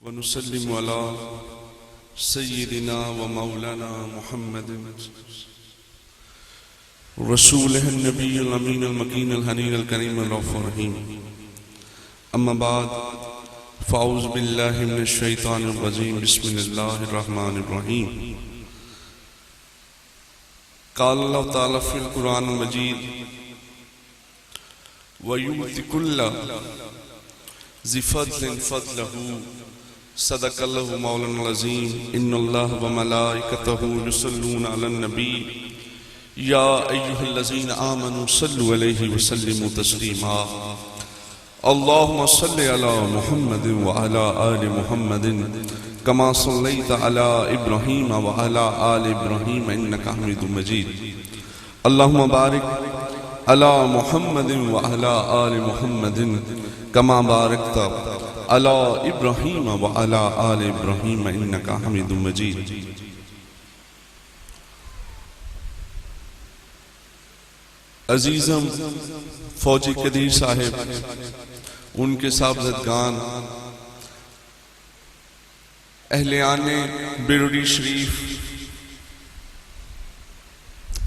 वनुसल्लिमु अला सय्यिदिना व मौलाना मुहम्मद रसूलिहिन नबिय्यिल अमीनिल मकीनिल हनीनिल करीमिर रऊफिर रहीम। अम्मा बाद फ़अऊज़ु बिल्लाहि मिनश शैतानिर रजीम। बिस्मिल्लाहिर रहमानिर रहीम। क़ाल अल्लाहु तआला फ़िल क़ुरआनिल मजीद व युअति कुल्ला ज़ी फ़ज़लिन फ़ज़लहू सदक़ल्लाहु मौलाना अज़ीम। इन्नल्लाह व मलाइकतहू युसल्लूना अलन नबी या अय्युहल्लज़ीना आमनू सल्लु अलैहि व सल्लिमू तस्लीमा। अल्लाहुम्मा सल्लि अला मुहम्मदिन व अला आलि मुहम्मदिन कमा सल्लैता अला इब्राहीम व अला आलि इब्राहीम इन्नका हमीदुम मजीद। अल्लाहुम्मा बारिक अला मुहम्मदिन व अला आलि मुहम्मदिन कमा बारकता अला इब्राहीम व अला आलि इब्राहीम इन्नका हमीदुम मजीद। अजीज़म फौजी कदीर साहिब, उनके साहबज़दगान, अहले-आने बिरुड़ी शरीफ,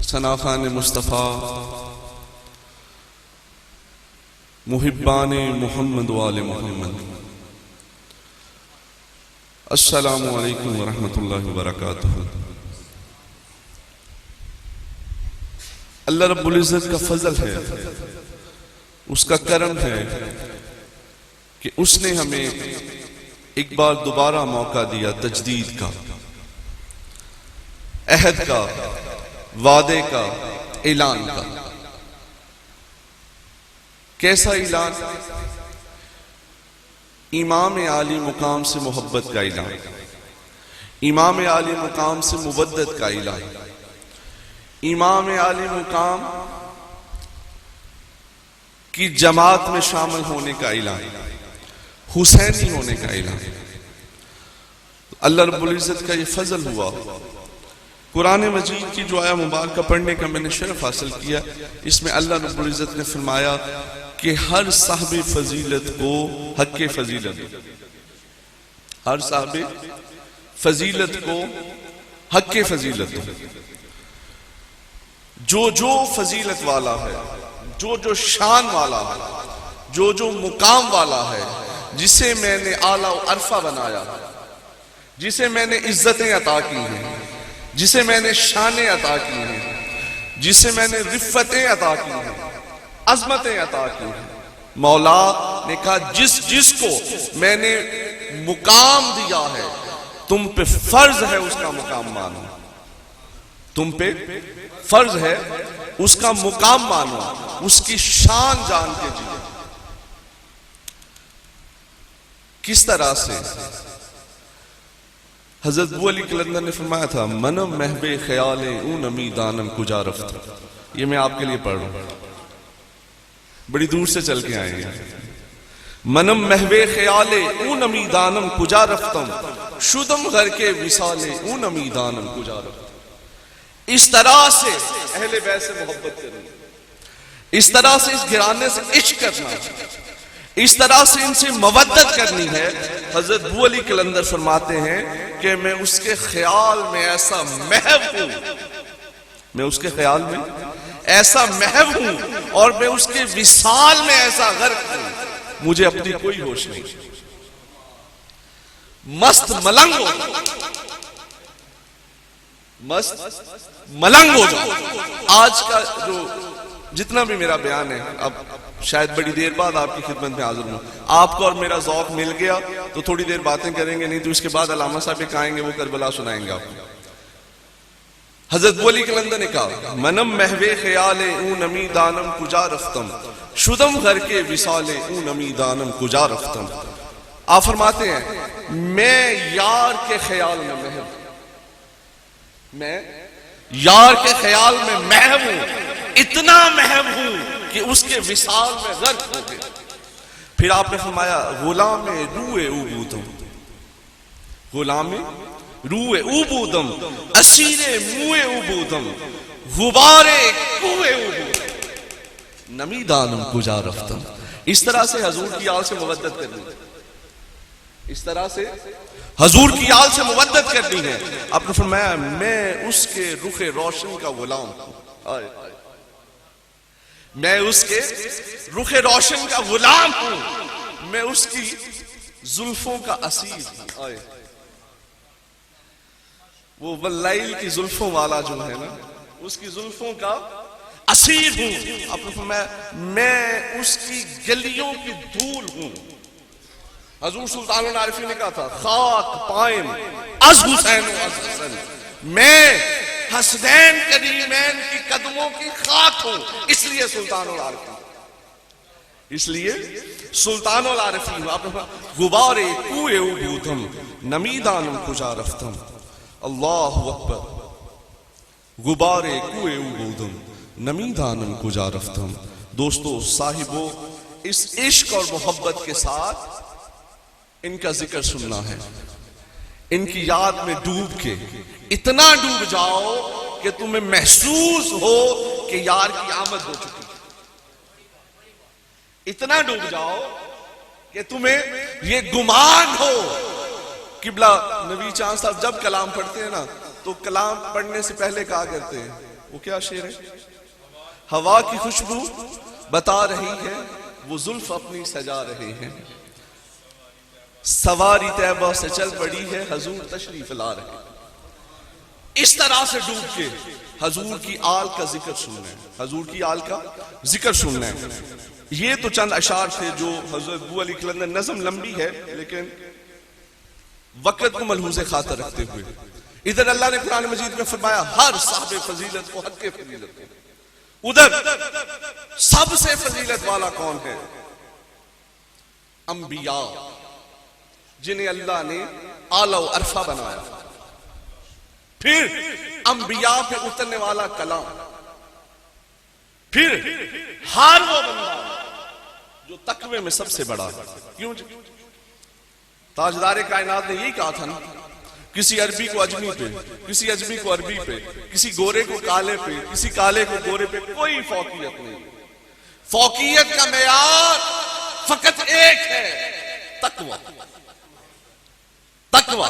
सनाखान मुस्तफ़ा, मुहिब्बान मुहम्मद वाले मुहम्मद, अस्सलामु अलैकुम व रहमतुल्लाहि व बरकातुहू। अल्लाह रब्बुल इज़्ज़त का फजल है, उसका करम है कि उसने हमें एक बार दोबारा मौका दिया तजदीद का, अहद का, वादे का, ऐलान का। कैसा ऐलान? इमाम आली मुकाम से मोहब्बत का ऐलान, इमाम आली मुकाम से मुवद्दत का ऐलान, इमाम आली मुकाम की जमात में शामिल होने का ऐलान, हुसैनी होने का ऐलान। अल्लाह रब्बुल इज़्ज़त का ये फजल हुआ। कुरान मजीद की जो आया मुबारक पढ़ने का मैंने शरफ हासिल किया, इसमें अल्लाह रब्बुल इज़्ज़त ने फरमाया कि हर साहिब फजीलत को हक़ फजीलत, हर साहिब फजीलत को हक़ फजीलत, जो फजीलत वाला है, जो शान वाला है, जो मुकाम वाला है, जिसे मैंने आला अरफा बनाया, जिसे मैंने इज्जतें अता की हैं, जिसे मैंने शानें अता की हैं, जिसे मैंने रिफ़तें अता की हैं, अज़मतें अता की हैं, मौला ने कहा जिसको मैंने मुकाम दिया है, तुम पे फर्ज है उसका मुकाम मानो, तुम पे फर्ज है उसका मुकाम मानो, उसकी शान जान के जियो। किस तरह से? हजरत अबू अली कलंदर ने फरमाया था, मनम महबे ख्याले ऊ नमी दानम कुजा रफ्त। ये मैं आपके लिए पढ़ रहा हूं, बड़ी दूर से चल के आए हैं। मनम महबे ख्याले ऊ नमी दानम कुजा रफ्तम शुदम घर के विसाले ऊ नमी दानम कुजा रफ्तम। इस तरह से अहले बैत से मोहब्बत करनी, इस तरह से इस घराने से इश्क करना, इस तरह से इनसे मवद्दत करनी है। हजरत अबू अली कलंदर फरमाते हैं कि मैं उसके ख्याल में ऐसा महव हूं, मैं उसके ख्याल में ऐसा महव हूं और मैं उसके विसाल में ऐसा गर्क हूं, मुझे अपनी कोई होश नहीं, मस्त मलंग हो, मस्त मलंग हो जाओ। आज का जो जितना भी मेरा बयान है, अब शायद बड़ी देर बाद आपकी खिदमत में हाजिर हूं। आपको और मेरा ज़ौक़ मिल गया तो थोड़ी देर बातें करेंगे, नहीं तो इसके बाद अल्लामा साहब एक आएंगे, वो करबला सुनाएंगे आपको। हजरत अबू अली कलंदर ने कहा, मनम महवे ख्याले ऊ नमी दानम कुजा रफ्तम शुदम घर के विसाले ऊ नमी दानम कुजा रफ्तम। आप फरमाते हैं, मैं यार के ख्याल में महव, मैं यार के ख्याल में महव हूं, इतना महव हूं कि उसके विसाल में गर्क हो गए। फिर आपने फरमाया, गुलाम रूए उबूदम, गुलाम रूए उबूदम असीरे मुए उबूदम गुबारे कुए उबूदम नमी दानम कुजा रफ्तम। इस तरह से हजूर की आल से मुवद्दत करनी। इस तरह से हजूर की आल से मुवद्दत करनी है। आपने फरमाया मैं उसके रुखे रोशन का गुलाम हूं, मैं उसके रुखे रोशन का गुलाम हूं, मैं उसकी जुल्फों का असीर हूं। वो वल्लाइल की जुल्फों वाला जो है ना, उसकी जुल्फों का असीर हूं। आपने फरमाया मैं उसकी गलियों की धूल हूं। हजूर सुल्तानुल आरिफीन ने कहा था खाक पायम अज हुसैन अज हसन, मैं हसनैन करीमैन की कदमों की खाक हूं, इसलिए सुल्तानुल आरिफीन, इसलिए सुल्तानुल आरिफीन। आपने गुबारे कुए उबूदम नमीदानम कुजा रफ्तम, अल्लाहु अकबर, गुबारे कुए उबूदम नमीदानम कुजा रफ्तम। दोस्तों साहिबो, इस इश्क और मोहब्बत के साथ इनका जिक्र सुनना है। इनकी याद में डूब के इतना डूब जाओ कि तुम्हें महसूस हो कि यार की आमद हो चुकी है। इतना डूब जाओ कि तुम्हें ये गुमान हो। किबला नबी चांद साहब जब कलाम पढ़ते हैं ना, तो कलाम पढ़ने से पहले कहा करते हैं, वो क्या शेर है, हवा की खुशबू बता रही है, वो जुल्फ अपनी सजा रहे हैं, सवारी तैबा से चल पड़ी है, हजूर तशरीफ ला रहे। इस तरह से डूब के हजूर की आल का जिक्र सुनना है, हजूर की आल का जिक्र सुनना है। ये तो चंद अशार थे जो हजरत अबू अली कलंदर, नज़म लंबी है लेकिन वक़्त को मलहूज़े खातर रखते हुए, इधर अल्लाह ने कुरान मजीद में फरमाया हर साहिब फजीलत को हक के फजीलत है, उधर सबसे फजीलत वाला कौन है, अंबिया, जिन्हें अल्लाह ने आला व अरफा बनाया। फिर अंबिया पे उतरने वाला कलाम, फिर हर वो बंदा जो तकवे में सबसे बड़ा है। क्यों? ताजदार कायनात ने यही कहा था ना, किसी अरबी को अजमी पे, किसी अजमी को अरबी पे, किसी गोरे को काले पे, किसी काले को गोरे पे, कोई फौकियत नहीं। फौकियत का मेयार फकत एक है, तकवा। तकवा।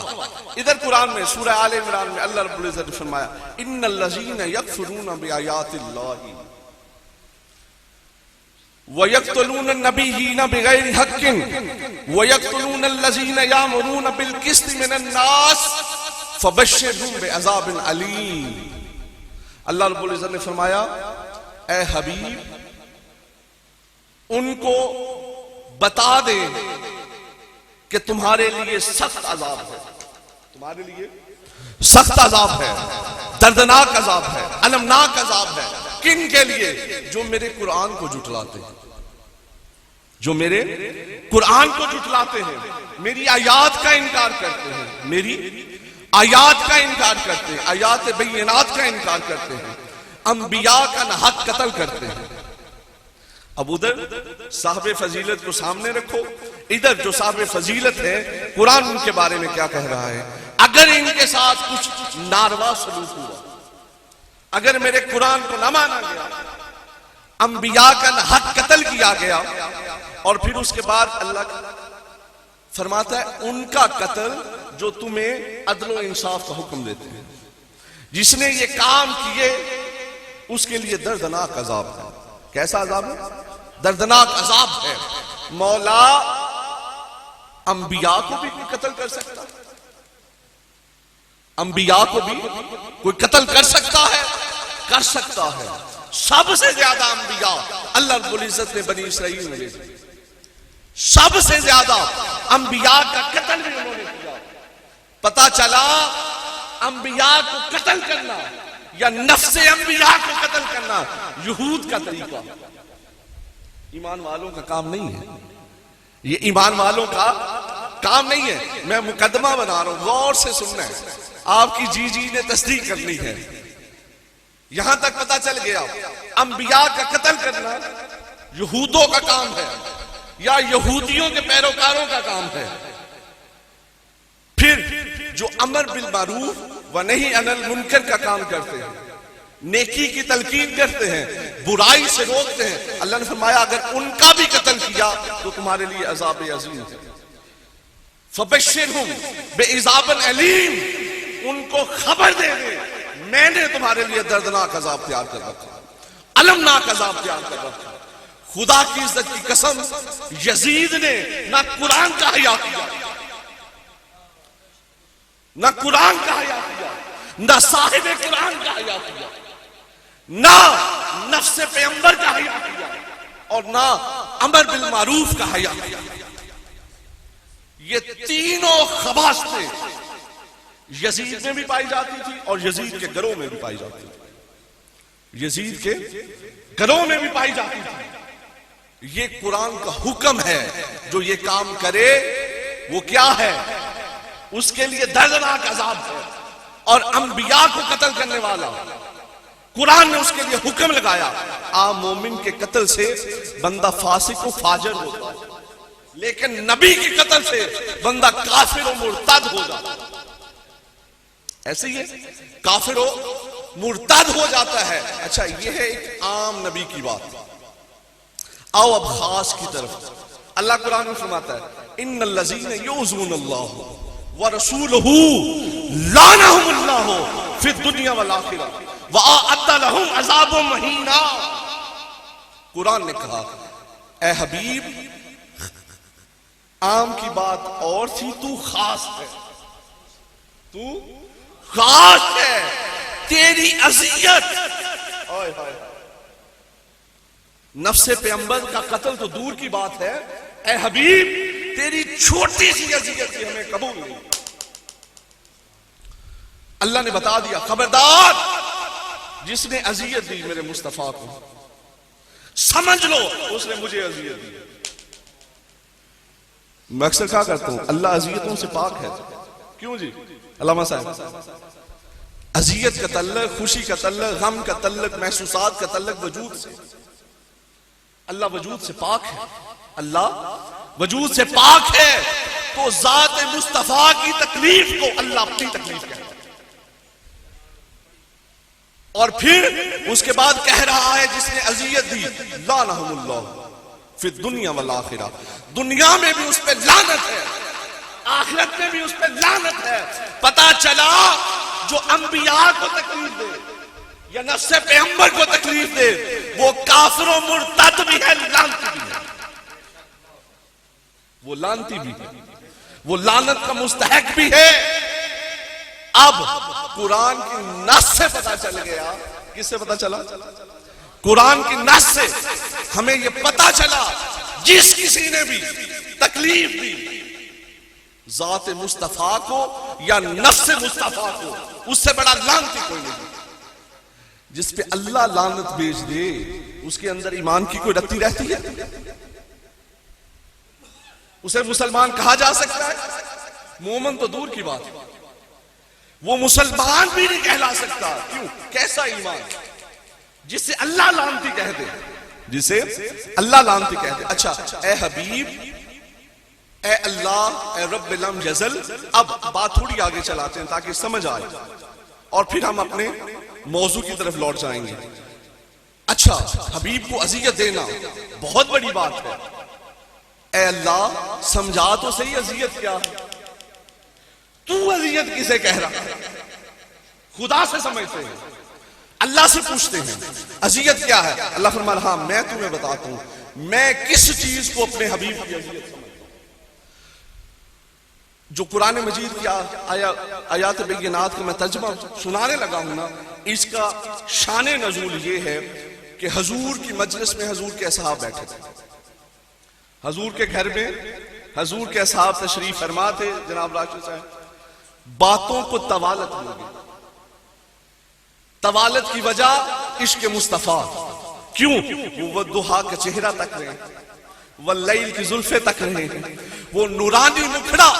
इधर कुरान में सूरह आले इमरान में अल्लाह रब्बुल इज्जत ने फरमाया इन्नल लज़ीना यकफुरूना बिआयातिल्लाहि व यक़्तुलूना नबिय्यीना बिगैरि हक़्क़िन व यक़्तुलूना अल्लज़ीना यामुरूना बिल क़िस्ति मिनन नास फबश्शिरहुम बिअज़ाबिन अलीम। अल्लाह रब्बुल इज्जत ने फरमाया, ए हबीब, उनको बता दे कि तुम्हारे लिए सख्त अजाब है, तुम्हारे लिए सख्त अजाब है, दर्दनाक अजाब है, अलमनाक अजाब है। किन के लिए? जो मेरे कुरान को जुटलाते हैं, जो मेरे कुरान को जुटलाते हैं, मेरी आयात का इनकार करते हैं, मेरी आयात का इनकार करते हैं, आयात बैयिनात का इनकार करते हैं, अंबिया का नाहक कत्ल करते हैं। अब उधर साहब फजीलत को सामने रखो, इधर जो साहब फजीलत है कुरान उनके बारे में क्या कह रहा है। अगर इनके साथ कुछ नारवा सलूक हुआ, अगर मेरे कुरान को न माना गया, अंबिया का हक कत्ल किया गया, और फिर उसके बाद अल्लाह फरमाता है उनका कत्ल जो तुम्हें अदल इंसाफ का हुक्म देते हैं, जिसने ये काम किए उसके लिए दर्दनाक अजाब है। कैसा अजाब है? दर्दनाक अजाब है। मौला अंबिया को भी कोई कत्ल कर सकता है, अंबिया को भी कोई कत्ल कर सकता है, कर सकता है। सबसे ज्यादा अंबिया अल्लाह रब्बुल इज्जत ने बनी इसराइल में भेजे, सबसे ज्यादा अंबिया का कत्ल भी उन्होंने किया। पता चला अंबिया को कत्ल करना या नफ्से अंबिया को कत्ल करना यहूद का तरीका, ईमान वालों का काम नहीं है। ये ईमान वालों का काम नहीं है। मैं मुकदमा बना रहा हूं, गौर से सुनना है, आपकी जी ने तस्दीक करनी है। यहां तक पता चल गया अंबिया का कत्ल करना यहूदों का काम है या यहूदियों के पैरोकारों का काम है। फिर जो अमर बिल मारूफ व नहीं अनिल मुनकर का काम करते हैं, नेकी की तलकीन करते हैं, बुराई से रोकते हैं, अल्लाह ने फरमाया अगर उनका भी कत्ल किया तो तुम्हारे लिए अज़ाब अज़ीम है। फबश्शिरहुम बिइज़ाबिन अलीम, उनको खबर दे दे मैंने तुम्हारे लिए दर्दनाक अजाब तैयार कर रखा, अलमनाक अजाब तैयार कर रखा। खुदा की इज्जत की कसम, यजीद ने ना कुरान का हया किया, ना कुरान का हया किया, ना साहिब कुरान का हया किया, ना नफ्से पैगंबर का हया किया, और ना अमर बिल मारूफ का हया किया। ये तीनों खबासतें यजीद में भी पाई जाती थी और यजीद के घरों में भी पाई जाती थी, यजीद के घरों में भी पाई जाती थी। ये कुरान का हुक्म है, जो ये काम करे वो क्या है, उसके लिए दर्दनाक अजाब है। और अंबिया को कत्ल करने वाला कुरान ने उसके लिए हुक्म लगाया। आम मोमिन के कत्ल से बंदा फासिक व फाजर होता, लेकिन नबी के कत्ल से बंदा काफिर और मुर्तद हो जाता। ऐसे ही काफिर और मुर्तद हो जाता है। अच्छा, यह है एक आम नबी की बात। आओ अब खास की तरफ। अल्लाह कुरान में फरमाता है, इन्नल लज़ीना युज़ूनल्लाह व रसूलहू लानहुमुल्लाह फिद दुनिया वल आखिरह व अअद्द लहुम अज़ाबुम महीना। कुरान ने कहा, ए हबीब, आम की बात और थी, तू खास है, तू खास है। तेरी अज़ियत, नफ्से पैगंबर का कत्ल तो दूर की बात है, ए हबीब तेरी छोटी सी अज़ियत की हमें कबूल नहीं। अल्लाह ने बता दिया, खबरदार जिसने अज़ियत दी मेरे मुस्तफा को, समझ लो उसने मुझे अज़ियत दी। मैं अक्सर क्या करता हूं, अल्लाह अज़ियतों से पाक है। क्यों जी अल्लामा साहब? अज़ियत का तल्लुक, खुशी का तल्लुक, गम का तल्लुक, महसूसात का तल्लुक वजूद से। अल्लाह वजूद से पाक है, अल्लाह वजूद से पाक है, तो ज़ात मुस्तफा की तकलीफ को अल्लाह अपनी तकलीफ कहता है। और फिर उसके बाद कह रहा है, जिसने अज़ियत दी लानहुमुल्लाह फिद दुनिया वल आखिरह, दुनिया में भी उस पर लानत है, आखिरत में भी उस पर लानत है। पता चला जो अंबिया को तकलीफ दे या नफ्से पैगंबर को तकलीफ दे, वो काफिर और मुर्तद भी है, लानती भी है। वो लानती भी है, वो लानत का मुस्तहक भी है। अब कुरान की नस से पता चल गया। किससे पता चला? कुरान की नस से हमें यह पता चला, जिस किसी ने भी तकलीफ दी ज़ात मुस्तफा को या नफ्स मुस्तफा को, उससे बड़ा लानती कोई नहीं। जिस पे अल्लाह लानत भेज दे, उसके अंदर ईमान की कोई रत्ती रहती है? उसे मुसलमान कहा जा सकता है? मोमन तो दूर की बात है, वो मुसलमान भी नहीं कहला सकता। क्यों? कैसा ईमान जिसे अल्लाह लानती कह दे, जिसे अल्लाह लानती कह दे। अच्छा, ए हबीब, ए अल्लाह, ए रब्बिल लम यज़ल। अब बात थोड़ी आगे चलाते हैं ताकि समझ आए, और फिर हम अपने मौजू की तरफ लौट जाएंगे। अच्छा, हबीब को अज़ियत देना बहुत बड़ी बात है। ए अल्लाह, समझा तो सही अज़ियत क्या है। तू अज़ियत किसे कह रहा है? खुदा से समझते हैं, अल्लाह से पूछते हैं अज़ियत क्या है। अल्लाह फरमाया, हाँ मैं तुम्हें बताता हूं मैं किस चीज को अपने हबीब की अज़ियत समझता हूं। जो कुरान मजीद की आयात बैयिनात का मैं तर्जुमा सुनाने लगा हूं ना, इसका शान नज़ूल ये है कि हजूर की मजलिस में हजूर के असहाब बैठे थे। हजूर के घर में हजूर के असहाब तशरीफ फरमा थे। जनाब राशिद साहब, बातों को तवालत हो गई। तवालत की वजह इश्क मुस्तफा। क्यों? वो दुहा का चेहरा तक रहे, वल्लैल की जुल्फे तक रहे, वो नूरानी मुखड़ा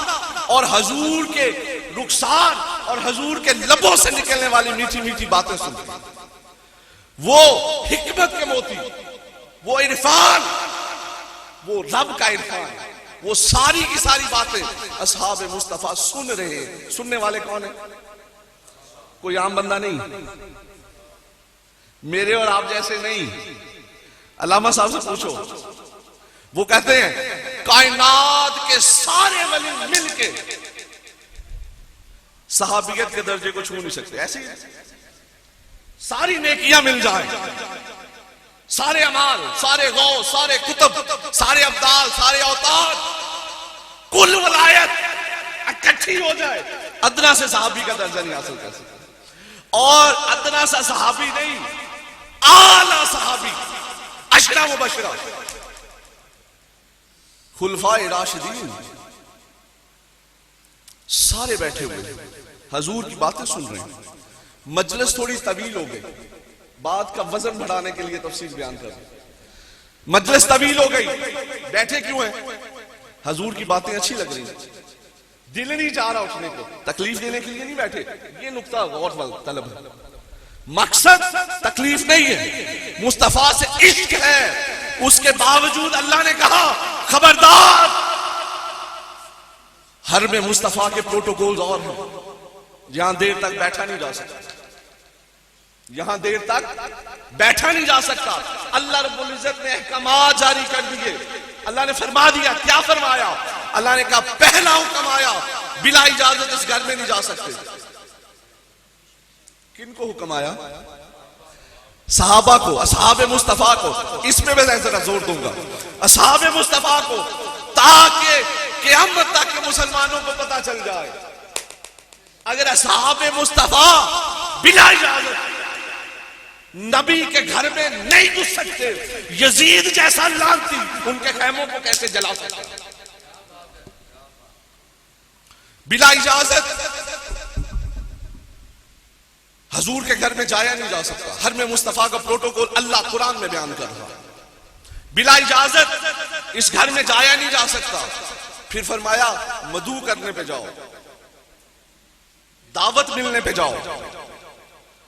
और हजूर के रुखसार और हजूर के लबों से निकलने वाली मीठी मीठी बातें सुनते, वो हिकमत के मोती, वो इरफान, वो रब का इरफान, वो सारी की सारी बातें असहाब मुस्तफा सुन रहे हैं। सुनने वाले कौन है? कोई आम बंदा नहीं, मेरे और आप जैसे नहीं। अल्लामा साहब से पूछो, वो कहते हैं कायनात के सारे वली मिलके सहाबियत के दर्जे को छू नहीं सकते। ऐसी सारी नेकियां मिल जाए, सारे अमाल, सारे गौ, सारे कुतुब, सारे अब्दाल, सारे अवतार, कुल वलायत इकट्ठी हो जाए, अदना से सहाबी का दर्जा नहीं हासिल कर सकते। और अदना सा सहाबी नहीं, आला सहाबी, अशरा मुबशरा, खुलफाए राशिदीन सारे बैठे हुए हजूर की बातें सुन रहे हैं। मजलिस थोड़ी तवील हो गई, बात का वजन बढ़ाने के लिए तफसील बयान कर रहे हैं। मजलिस तवील हो गई, बैठे क्यों हैं? हजूर की बातें अच्छी लग रही हैं, दिल नहीं चाह रहा उठने को, तकलीफ देने के लिए नहीं बैठे। ये नुक्ता गौर तलब है, मकसद तकलीफ नहीं है, मुस्तफा से इश्क है। उसके बावजूद अल्लाह ने कहा खबरदार, हर में मुस्तफा के प्रोटोकॉल्स और हैं। यहां देर तक बैठा नहीं जा सकता, यहां देर तक बैठा नहीं जा सकता। अल्लाह रब्बुल इज्जत ने अहकामात जारी कर दिए। अल्लाह ने फरमा दिया, क्या फरमाया? अल्लाह ने कहा पहला हुक्म आया, बिला इजाजत इस घर में नहीं जा सकते। किनको हुक्म आया? सहाबा को, असहाबे मुस्तफा को। इसमें मैं जरा जोर दूंगा, असहाबे मुस्तफा को, ताकि क़यामत तक के मुसलमानों को पता चल जाए, अगर असहाबे मुस्तफा बिला इजाजत नबी के घर में नहीं घुस सकते, यजीद जैसा लानती उनके खैमों को कैसे जला सकते? बिला इजाजत हजूर के घर में जाया नहीं जा सकता। हर में मुस्तफा का प्रोटोकॉल अल्लाह कुरान में बयान कर रहा है। बिला इजाजत इस घर में जाया नहीं जा सकता। फिर फरमाया मदू करने पे जाओ, दावत मिलने पे जाओ,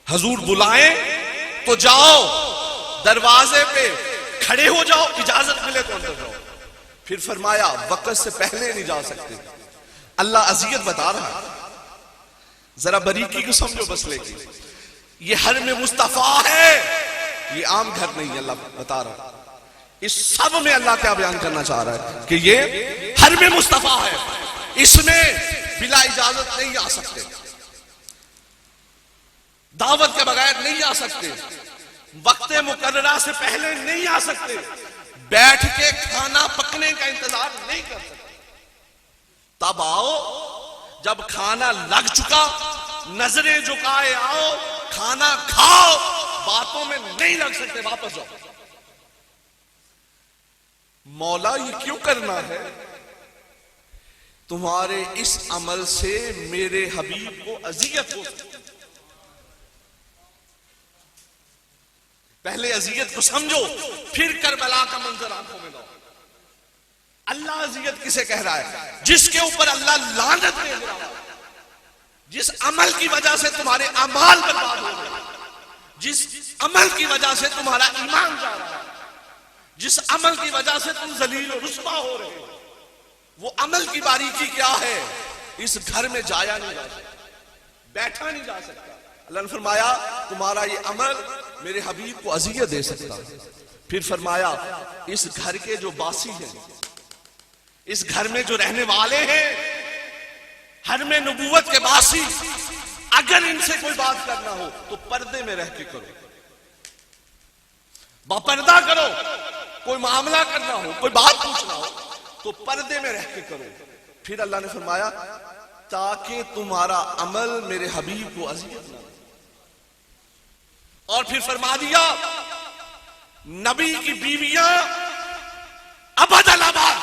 हजूर बुलाएं तो जाओ, दरवाजे पे खड़े हो जाओ, इजाजत मिले तो अंदर जाओ। फिर फरमाया वक्त से पहले नहीं जा सकते। अल्लाह अजियत बता रहा है, जरा बारीकी को समझो बस। लेकिन ये हर में मुस्तफा है, ये आम घर नहीं है। अल्लाह बता रहा है, इस सब में अल्लाह क्या बयान करना चाह रहा है कि ये हर में मुस्तफा है, इसमें बिला इजाजत नहीं आ सकते, दावत के बगैर नहीं आ सकते, वक्त मुकर्ररा से पहले नहीं आ सकते, बैठ के खाना पकने का इंतजार नहीं कर सकते। तब आओ जब खाना लग चुका, नजरें झुकाए आओ, खाना खाओ, बातों में नहीं लग सकते, वापस जाओ। मौला ये क्यों करना है? तुम्हारे इस अमल से मेरे हबीब को अजियत हो। पहले अजियत को समझो, फिर करबला का मंजर आंखों में लाओ। अल्लाह अजियत किसे कह रहा है? जिसके ऊपर अल्लाह लानत भेज रहा है, जिस अमल की वजह से तुम्हारे अमाल बर्बाद हो रहे हैं, जिस अमल की वजह से तुम्हारा ईमान जा रहा है, जिस अमल की वजह से तुम जलील और रुस्वा हो रहे हो, वो अमल की बारीकी क्या है? इस घर में जाया नहीं जा सकता, बैठा नहीं जा सकता। अल्लाह ने फरमाया तुम्हारा ये अमल मेरे हबीब को अजियत दे सकता। फिर फरमाया इस घर के जो बासी हैं, इस घर में जो रहने वाले हैं, हर में नबूवत के बासी, अगर इनसे कोई बात करना हो तो पर्दे में रह के करो, बापर्दा करो। कोई मामला करना हो, कोई बात पूछना हो तो पर्दे में रह के करो। फिर अल्लाह ने फरमाया ताकि तुम्हारा अमल मेरे हबीब को अजियत ना दे। और फिर फरमा दिया नबी की बीवियां अबदल अबाद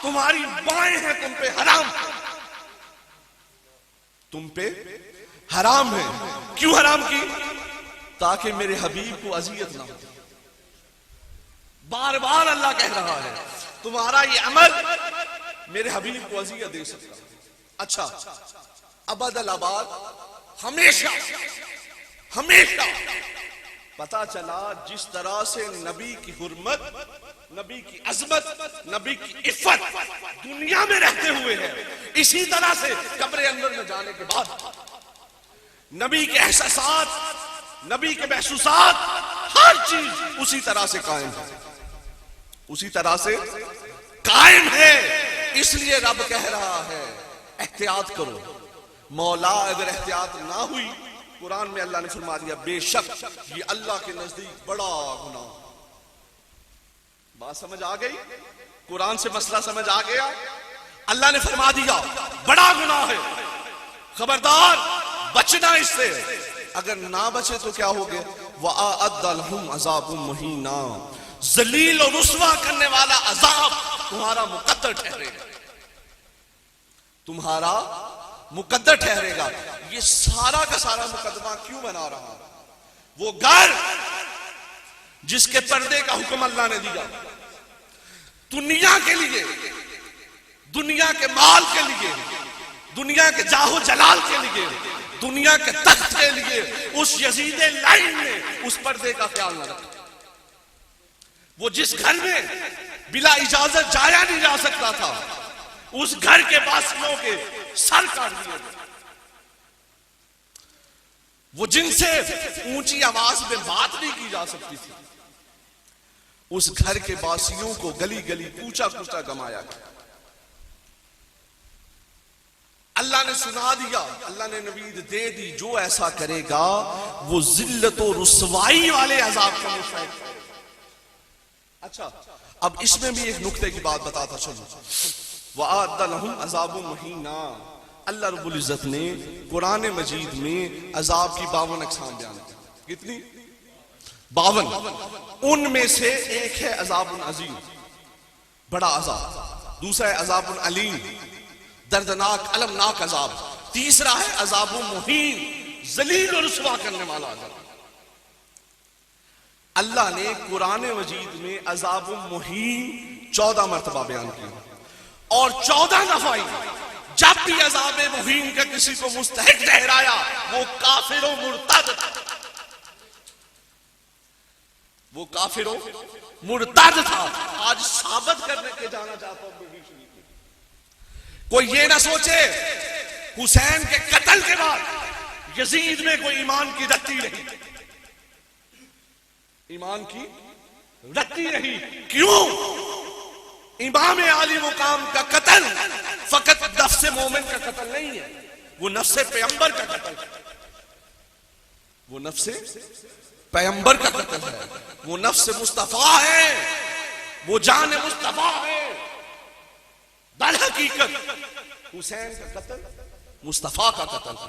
तुम्हारी बाएं हैं, तुम पे हराम, तुम पे हराम है। क्यों हराम की? ताकि मेरे हबीब को अजियत ना हो। बार बार अल्लाह कह रहा है तुम्हारा ये अमल मेरे हबीब को अजियत दे सकता है। अच्छा, अबदल आबाद हमेशा हमेशा। पता चला जिस तरह से नबी की हुर्मत, नबी की अजमत, नबी की इफ्फत दुनिया में रहते हुए है, इसी तरह से कब्र अंदर में जाने के बाद नबी के एहसासात, नबी के महसूसात, हर चीज उसी तरह से कायम है, उसी तरह से कायम है। इसलिए रब कह रहा है एहतियात करो। मौला अगर एहतियात ना हुई, कुरान में अल्लाह ने फरमा दिया बेशक ये अल्लाह के नजदीक बड़ा गुनाह। बात समझ आ गई? कुरान से मसला समझ आ गया? अल्लाह ने फरमा दिया बड़ा गुनाह है, खबरदार बचना इससे। अगर ना बचे तो क्या हो गया? वअअद्दलहुम अज़ाबुम मुहीना, जलील और रुस्वा करने वाला अजाब तुम्हारा मुकद्दर ठहरेगा, तुम्हारा मुकद्दर ठहरेगा। ये सारा का सारा मुकदमा क्यों बना रहा? वो घर जिसके पर्दे का हुक्म अल्लाह ने दिया, दुनिया के लिए, दुनिया के माल के लिए, दुनिया के जाहो जलाल के लिए, दुनिया के तख्त के लिए, उस यजीद लाइन ने उस पर्दे का ख्याल न रखा। वो जिस घर में बिला इजाजत जाया नहीं जा सकता था, उस घर के वासियों के सर काट दिए गए। वो जिनसे ऊंची आवाज में बात नहीं की जा सकती थी, उस घर के वासियों को गली गली कूचा कूचा गमाया गया। अल्लाह ने सुना दिया, अल्लाह ने नवीद दे दी, जो ऐसा करेगा वो जिल्लत और रुसवाई वाले अजाब का मुस्तहिक है। अच्छा, अब इसमें भी एक नुक्ते की बात बताता चलो। वअअद्दलहुम अज़ाबुम मुहीना, अल्लाह रब्बुल इज्जत ने कुरान मजीद में अजाब की 52 अक़साम बयान की। कितनी? 52। उनमें से एक है अज़ाबुन अज़ीम, बड़ा अजाब। दूसरा है अज़ाबुन अलीम, दर्दनाक अलमनाक अजाब। तीसरा है अज़ाबुन मुहीन, जलील और रुसवा करने वाला अजाब। अल्लाह ने कुरान मजीद में अज़ाबुन मुहीन 14 मरतबा बयान किया और 14 दफा जब भी अज़ाब मुहीन का किसी को मुस्तहिक ठहराया वो काफिर और मुर्तद था, वो काफिर और मुर्तद था। आज साबित करने के जाना चाहता हूं कोई ये ना सोचे हुसैन के कत्ल के बाद यजीद में कोई ईमान की रत्ती रही, ईमान की रत्ती रही। क्यों? इमाम आली मुकाम का कत्ल फकत नफ्से मोमिन का कत्ल नहीं है, वो नफ्से पैगंबर का कत्ल है, वो नफ्से पैगंबर का कत्ल है, वो नफ्से मुस्तफा है, वो जान मुस्तफा है। दर हकीकत हुसैन का कत्ल मुस्तफा का कत्ल है।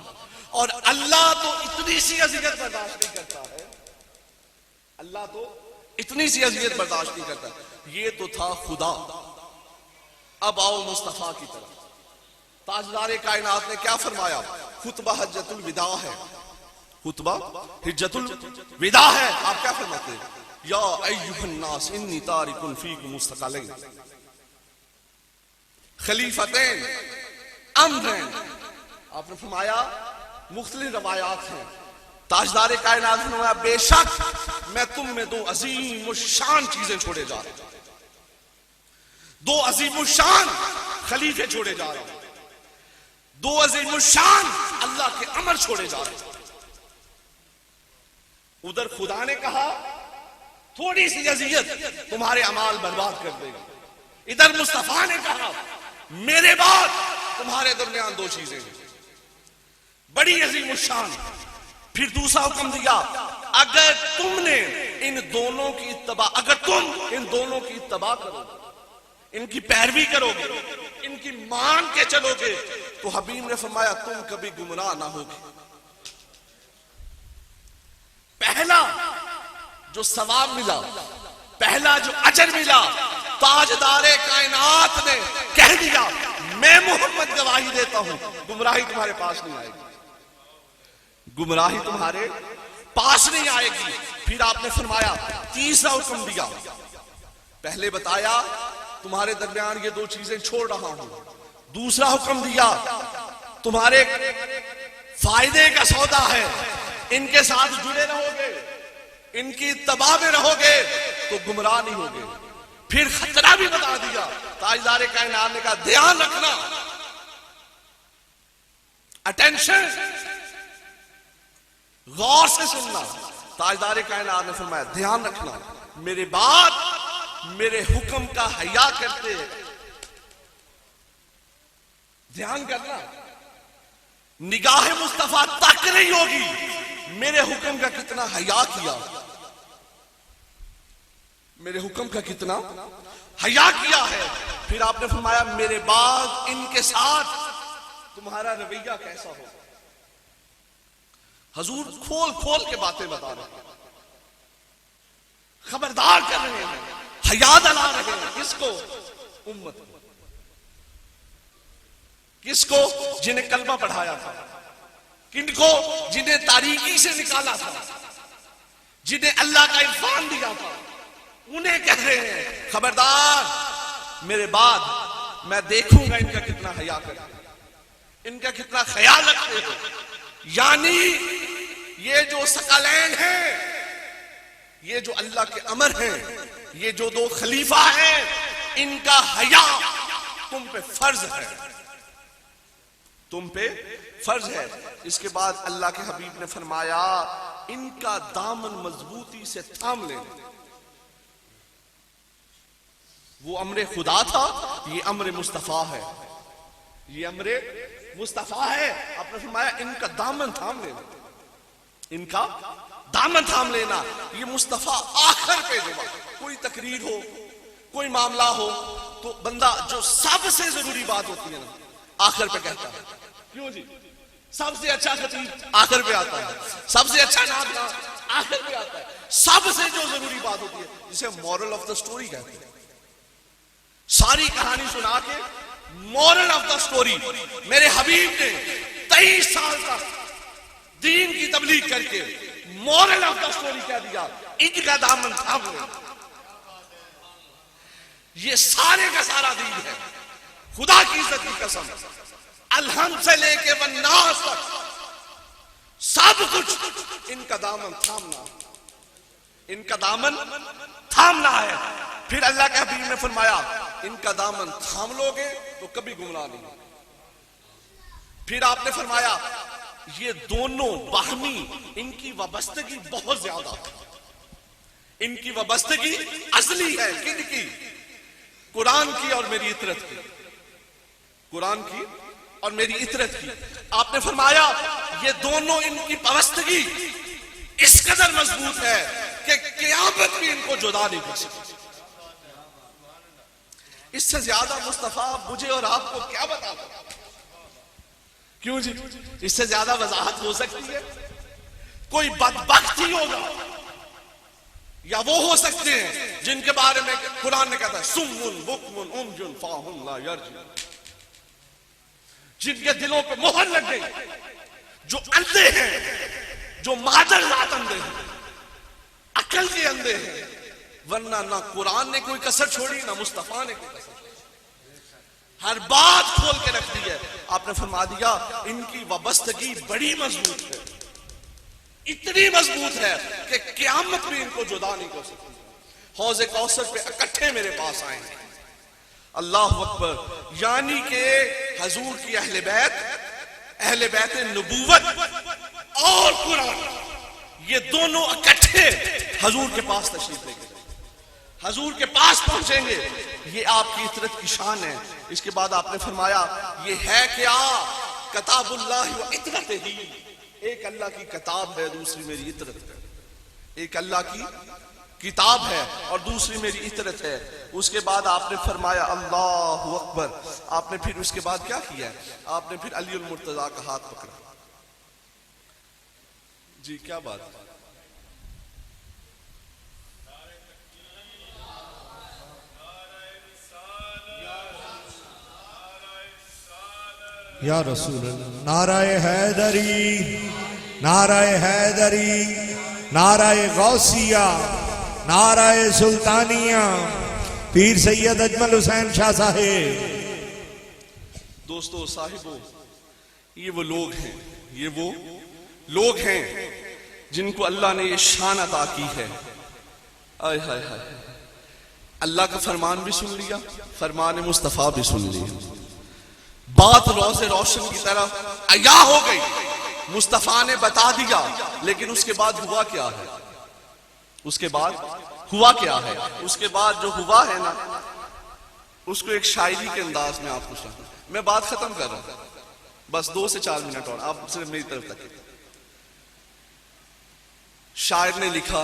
और अल्लाह तो इतनी सी अजियत बर्दाश्त नहीं करता है, अल्लाह तो इतनी सी अजियत बर्दाश्त नहीं करता। ये तो था खुदा, अब आओ मुस्तफा की तरफ। ताजदार कायनात ने क्या फरमाया? खुतबा हज्जतुल विदा है, खुतबा हिज्जतुल विदा है। आप क्या फरमाते हैं? या अय्युहन नास इन्नी तारिकुन फीकुम मुस्तक़लैन खलीफतैन अम्रैन। आपने फरमाया मुख्तलिफ रवायात हैं, ताजदार कायनात ने फरमाया बेशक मैं तुम में दो अजीम शान चीजें छोड़े जा रहा हूं, दो अजीम शान खलीफे छोड़े जा रहा हूं, दो अजीम शान अल्लाह के अमर छोड़े जा रहे हैं। उधर खुदा ने कहा थोड़ी सी अजियत तुम्हारे अमाल बर्बाद कर देगी, इधर मुस्तफा ने कहा मेरे बाद तुम्हारे दरमियान दो चीजें हैं बड़ी अजीम शान। फिर दूसरा हुक्म दिया अगर तुमने इन दोनों की इत्तबा, अगर तुम इन दोनों की इत्तबा करोगे, इनकी पैरवी करोगे, इनकी मान के चलोगे, तो हबीब ने फरमाया तुम कभी गुमराह ना होगे। पहला जो सवाब मिला, पहला जो अजर मिला, ताजदारे कायनात ने कह दिया मैं मोहम्मद गवाही देता हूं गुमराही तुम्हारे पास नहीं आएगी, गुमराही तुम्हारे पास नहीं आएगी। फिर आपने फरमाया तीसरा हुक्म दिया, पहले बताया तुम्हारे दरमियान ये दो चीजें छोड़ रहा हूं, दूसरा हुक्म दिया तुम्हारे फायदे का सौदा है, इनके साथ जुड़े रहोगे, इनकी इत्तबा में रहोगे तो गुमराह नहीं होगे। फिर खतरा भी बता दिया, ताजदार कायनात ने कहा ध्यान रखना, अटेंशन, गौर से सुनना। ताजदार कायनात ने फरमाया ध्यान रखना मेरे बाद मेरे हुक्म का हया करते ध्यान करना, निगाह मुस्तफा तक नहीं होगी, मेरे हुक्म का कितना हया किया, मेरे हुक्म का कितना हया किया है। फिर आपने फरमाया मेरे बाद इनके साथ तुम्हारा रवैया कैसा हो। हजूर खोल खोल के बातें बता रहे हैं, खबरदार कर रहे हैं, हया दिला रहे हैं। किसको? उम्मत को। किसको? जिन्हें कलमा पढ़ाया था, किनको? जिन्हें तारीकी से निकाला था, जिन्हें अल्लाह का इरफान दिया था, उन्हें कह रहे हैं खबरदार, मेरे बाद मैं देखूंगा इनका कितना हया करते, इनका कितना ख्याल रखते हो। यानी ये जो सकलैन हैं, ये जो अल्लाह के अमर हैं, ये जो दो खलीफा हैं, इनका हया तुम पे फर्ज है, तुम पे फर्ज है। इसके बाद अल्लाह के हबीब ने फरमाया इनका दामन मजबूती से थाम लेना। वो अमरे खुदा था, ये अमरे मुस्तफा है, ये अमरे मुस्तफा है। आपने फरमाया इनका दामन थाम लेना, इनका दामन थाम लेना। ये मुस्तफा आखिर पे जब कोई तकरीर हो, कोई मामला हो, तो बंदा जो सबसे जरूरी बात होती है ना, आखिर पे कहता है। क्यों जी? सबसे अच्छा खतीब आखिर पे आता है, सबसे अच्छा नाम आखिर पे आता है। सबसे जो जरूरी बात होती है, जिसे मॉरल ऑफ द स्टोरी कहते हैं, सारी कहानी सुना के मॉरल ऑफ द स्टोरी। मेरे हबीब ने 23 साल तक दीन की तबलीग करके मॉरल ऑफ द स्टोरी कह दिया, इनका दामन थाम लो। ये सारे का सारा दीन है, खुदा की इज्जत की कसम, अलहम से लेके वन्नास तक सब कुछ इनका दामन थामना, इनका दामन थामना है। फिर अल्लाह के हबीब ने फरमाया इनका दामन थाम लोगे तो कभी गुमराह नहीं। फिर आपने फरमाया ये दोनों बाहमी, इनकी वाबस्तगी बहुत ज्यादा है, इनकी वाबस्तगी असली है। किनकी? कुरान की और मेरी इतरत की, कुरान की और मेरी इतरत की। आपने फरमाया ये दोनों, इनकी वाबस्तगी इस कदर मजबूत है कि क़यामत भी इनको जुदा नहीं कर सकती। इससे ज्यादा मुस्तफा मुझे और आपको क्या बता दो? क्यों जी? इससे ज्यादा वजाहत हो सकती है? कोई बदबख्त ही होगा, या वो हो सकते हैं जिनके बारे में कुरान ने कहता है सुम्मुन बुकमुन उमजुन फाहुम ला यरजुन, जिनके दिलों पे मोहर लग गई, जो अंधे हैं, जो मादर रात अंधे हैं, अकल के अंधे हैं। वरना ना कुरान ने कोई कसर छोड़ी, ना मुस्तफा ने कोई कसर छोड़ी, हर बात खोल के रख दी है। आपने फरमा दिया इनकी वाबस्तगी बड़ी मजबूत है, इतनी मजबूत है कि क़यामत भी इनको जुदा नहीं कर सकती। हौज़े कौसर पे इकट्ठे मेरे पास आएंगे। अल्लाह अकबर। यानी के हजूर की अहले बैत नबूवत और कुरान, ये दोनों इकट्ठे हजूर के पास तशरीफ लेंगे, हजूर के पास पहुंचेंगे। ये आपकी इतरत की शान है। इसके बाद आपने फरमाया ये है क्या? किताबुल्लाह व इतरत ही, एक अल्लाह की किताब है, दूसरी मेरी इतरत है। एक अल्लाह की किताब है और दूसरी मेरी इतरत है। उसके बाद आपने फरमाया अल्लाहु अकबर। आपने फिर उसके बाद क्या किया? आपने फिर अली उल मुर्तजा का हाथ पकड़ा। जी क्या बात है? या रसूल अल्लाह। नाराए हैदरी, नाराए हैदरी, नाराए गौसिया, नाराए सुल्तानिया, पीर सैयद अजमल हुसैन शाह साहेब। दोस्तों साहिबों, ये वो लोग हैं, ये वो लोग हैं जिनको अल्लाह ने ये शान अता की है। आय हाय हाय, अल्लाह का फरमान भी सुन लिया, फरमान मुस्तफा भी सुन लिया। बात रोज़े रोशन की तरह अया हो गई, मुस्तफा ने बता दिया। लेकिन उसके बाद हुआ क्या है? उसके बाद हुआ क्या है? उसके बाद जो हुआ है ना, उसको एक शायरी के अंदाज में आपको सुनाऊं। मैं बात खत्म कर रहा हूं, बस 2 से 4 मिनट और, आप सिर्फ मेरी तरफ तक। शायर ने लिखा,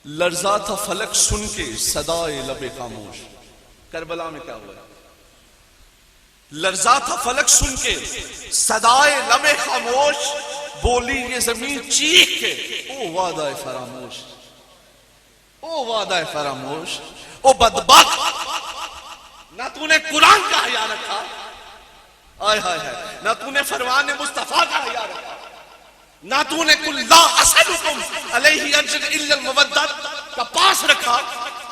लर्जा था फलक सुन के सदाए लबे खामोश। करबला में क्या हुआ? लर्जा था फलक सुन के सदाए लबे खामोश, बोली ये जमीन चीख के ओ वादा फरामोश, ओ वादा फरामोश, ओ बदबख्त, ना तूने कुरान का हया रखा, आय हाय हाय, ना तूने फरमान मुस्तफा का हया रखा, ना तूने कुल ला असलुकुम अलैहि अजर इल्ला मवद्दत का पास रखा,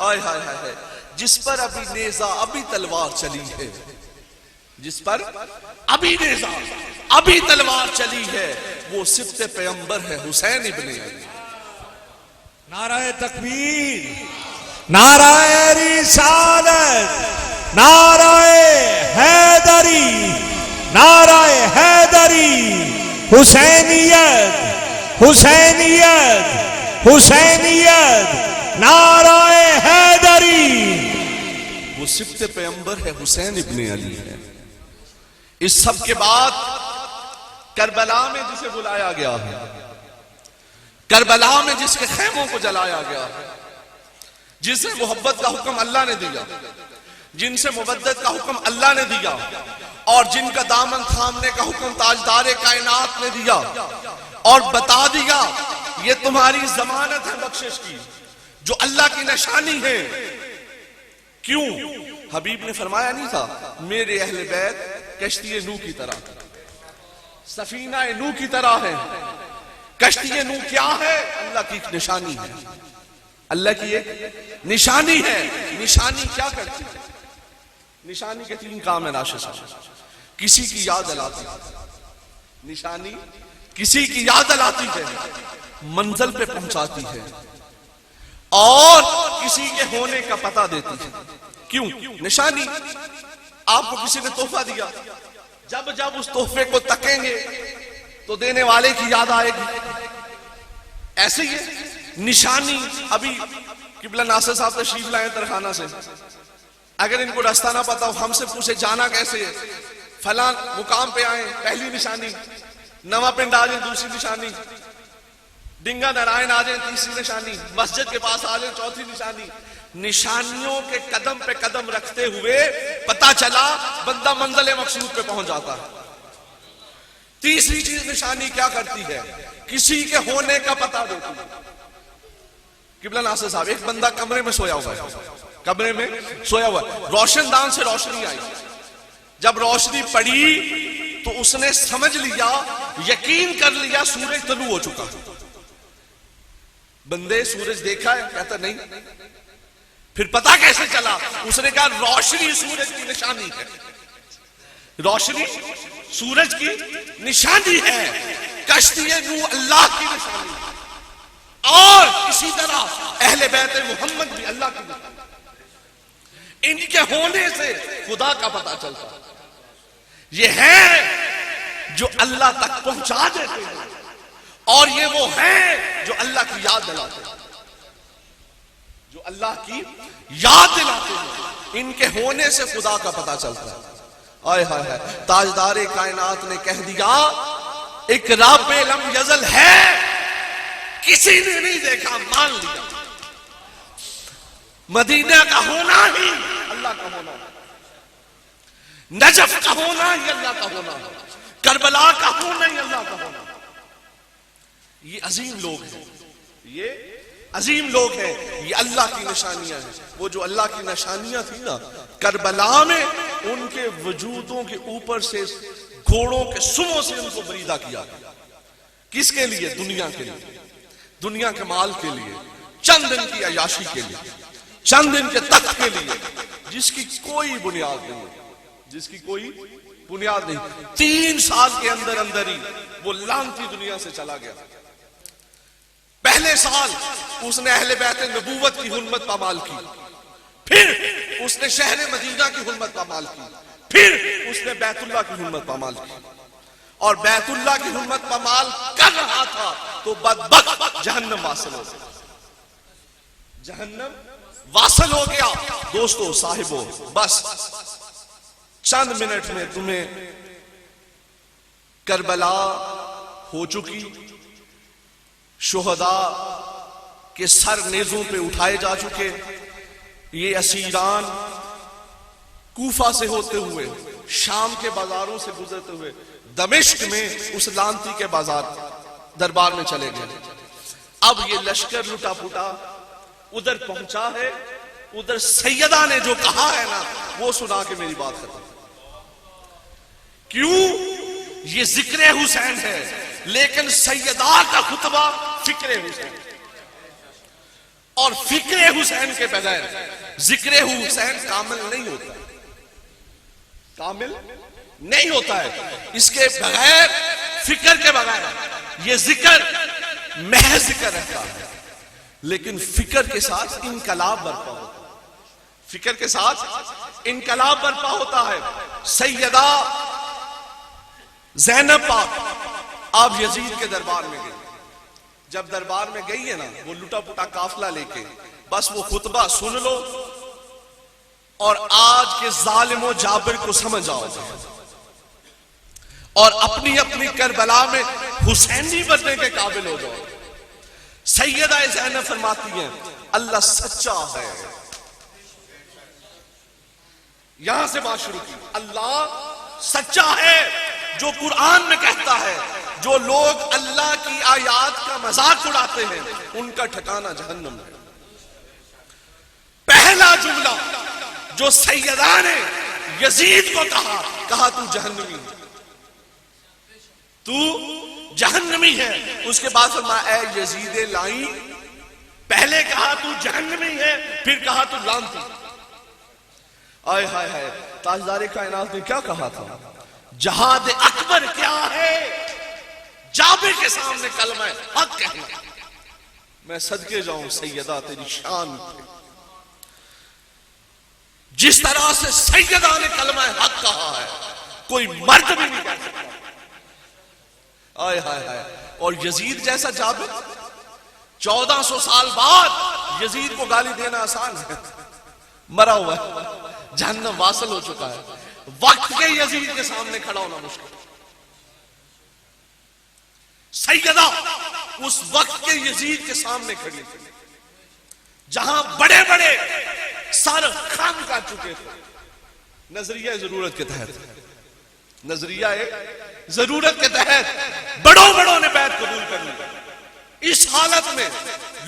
आय हाय हाय हाय, जिस पर अभी नेजा अभी तलवार चली है, जिस पर अभी नेजा अभी तलवार चली है, वो सिफ्ते पैगंबर है हुसैन इब्ने अली। नाराए तकबीर, नाराए रिसालत, नाराए हैदरी, नाराए हैदरी, हुसैनियत, हुसैनियत, हुसैनियत, नाराए हैदरी। वो सिफ्ते पैगंबर है हुसैन इब्ने अली है। इस सब के बाद करबला में जिसे बुलाया गया है, करबला में जिसके खैमों को जलाया गया है, जिसे मोहब्बत का हुक्म अल्लाह ने दिया, जिनसे मुबद्दत का हुक्म अल्लाह ने दिया, और जिनका दामन थामने का हुक्म ताजदारे कायनात ने दिया, और बता दिया ये तुम्हारी जमानत है बख्शिश की, जो अल्लाह की निशानी है। क्यों? हबीब ने फरमाया नहीं था, मेरे अहले बैत कश्ती नूह की तरह, सफीना नूह की तरह है। कश्ती नूह क्या है? अल्लाह की एक निशानी है, अल्लाह की एक निशानी है। निशानी क्या करती है? निशानी के 3 काम है राशिद साहब। किसी की याद दिलाती है, निशानी किसी की याद दिलाती है, मंजिल पे पहुंचाती है, और किसी के होने का पता देती है। क्यों? निशानी, आपको किसी ने तोहफा दिया, जब जब उस तोहफे को तकेंगे तो देने वाले की याद आएगी। ऐसे ही है निशानी। अभी किबला नासिर साहब तशरीफ लाए तरखाना से, अगर इनको रास्ता ना पता हो, हमसे पूछे जाना कैसे है, फलां मुकाम पे आए, पहली निशानी, नवा पिंड आ जाए, दूसरी निशानी, डिंगा नारायण आ जाए, तीसरी निशानी, मस्जिद के पास आ जाए, चौथी निशानी। निशानियों के कदम पे कदम रखते हुए पता चला बंदा मंजिल मकसूद पे पहुंच जाता है। तीसरी चीज निशानी क्या करती है? किसी के होने का पता देती है। किबला नासिर साहब, एक बंदा कमरे में सोया हुआ है, कमरे में सोया हुआ है, रोशनदान से रोशनी आई, जब रोशनी पड़ी तो उसने समझ लिया, यकीन कर लिया सूरज तलू हो चुका। बंदे सूरज देखा है? कहता नहीं। फिर पता कैसे चला? उसने कहा रोशनी सूरज की निशानी है, रोशनी सूरज की निशानी है, कश्ती नूह अल्लाह की निशानी, और इसी तरह अहले बैत मोहम्मद भी अल्लाह की निशानी। इनके होने से खुदा का पता चलता। ये है जो अल्लाह तक पहुंचा देते हैं, और ये वो है जो अल्लाह की याद दिलाते हैं, जो अल्लाह की याद दिलाते हैं। इनके होने से खुदा का पता चलता है। आय हाय हाय, ताजदारे कायनात ने कह दिया एक रब लम यजल है, किसी ने नहीं देखा, मान लिया। मदीना का होना ही अल्लाह का होना, नजफ का होना ही अल्लाह का होना, करबला का होना ही अल्लाह का होना। ये अजीम लोग हैं, ये अजीम लोग हैं, ये अल्लाह की निशानियां हैं। वो जो अल्लाह की निशानियां थी ना करबला में, उनके वजूदों के ऊपर से घोड़ों के सुमों से उनको बरीदा किया। किसके लिए? दुनिया के लिए, दुनिया के माल के लिए, चंद दिन की अयाशी के लिए, चंद दिन के तख्त के लिए, जिसकी कोई बुनियाद नहीं, जिसकी कोई बुनियाद नहीं। 3 साल के अंदर अंदर ही वो लानती दुनिया से चला गया। पहले साल उसने अहले बैत नबूवत की हुर्मत पामाल की, फिर उसने शहर मदीना की हुर्मत पामाल की, फिर उसने बैतुल्लाह की हुर्मत पामाल की। और बैतुल्लाह की हुर्मत पामाल कर रहा था तो बदबख्त जहन्नम वासल हो गया, जहन्नम वासल हो गया। दोस्तों साहिबों, बस चंद मिनट में तुम्हें करबला हो चुकी, शुहदा के सर नेजों पे उठाए जा चुके, ये असीरान कूफा से होते हुए, शाम के बाजारों से गुजरते हुए दमिश्क में उस लांती के बाजार दरबार में चले गए। अब ये लश्कर लुटा पुटा उधर पहुंचा है, उधर सैयदा ने जो कहा है ना वो सुना के मेरी बात खत्म। क्यों? ये जिक्र हुसैन है, लेकिन सैयदा का खुतबा फिक्र हुसैन, और फिक्र हुसैन के बगैर जिक्र हुसैन कामिल नहीं होता, कामिल नहीं होता है। इसके बगैर, फिक्र के बगैर ये जिक्र महज जिक्र रहता है, लेकिन फिक्र के साथ इनकलाब बर्पा होता है, फिक्र के साथ इनकलाब बर्पा होता है। सैयदा ज़ैनब पाक आप यजीद के दरबार में गई, जब दरबार में गई है ना वो लुटा पुटा काफिला लेके, बस वो खुतबा सुन लो और आज के जालिमो जाबिर को समझ आओ और अपनी अपनी करबला में हुसैनी बनने के काबिल हो जाओ। सैयदा ज़ैनब फरमाती हैं अल्लाह सच्चा है। यहां से बात शुरू की, अल्लाह सच्चा है जो कुरान में कहता है जो लोग अल्लाह की आयात का मजाक उड़ाते हैं उनका ठिकाना जहन्नम है। पहला जुमला जो सैयदा ने यजीद को कहा तू जहन्नमी है, तू जहन्नमी है। उसके बाद फरमाया ऐ यजीद लाई, पहले कहा तू जहन्नमी है, फिर कहा तू लानती। आय हाय हाय, ताजदारे कायनात ने क्या कहा था? जहाद अकबर क्या है? जाबिर के सामने कलमा हक कहना। मैं सदके जाऊं सैयदा तेरी शान पे, जिस तरह से सैयदा ने कलमा हक कहा है कोई मर्द भी नहीं कह सकता। आय हाय हाय, और यजीद जैसा जाबिर 1400 साल बाद यजीद को गाली देना आसान है, मरा हुआ है, जहन्नम वासल हो चुका है। वक्त के यजीद के सामने खड़ा होना मुश्किल। सैयदा उस वक्त के यजीद के सामने खड़ी थी जहां बड़े बड़े सर खाम कर चुके थे। नजरिया जरूरत के तहत, नजरिया जरूरत के तहत बड़ों बड़ों ने बैत कबूल कर ली। इस हालत में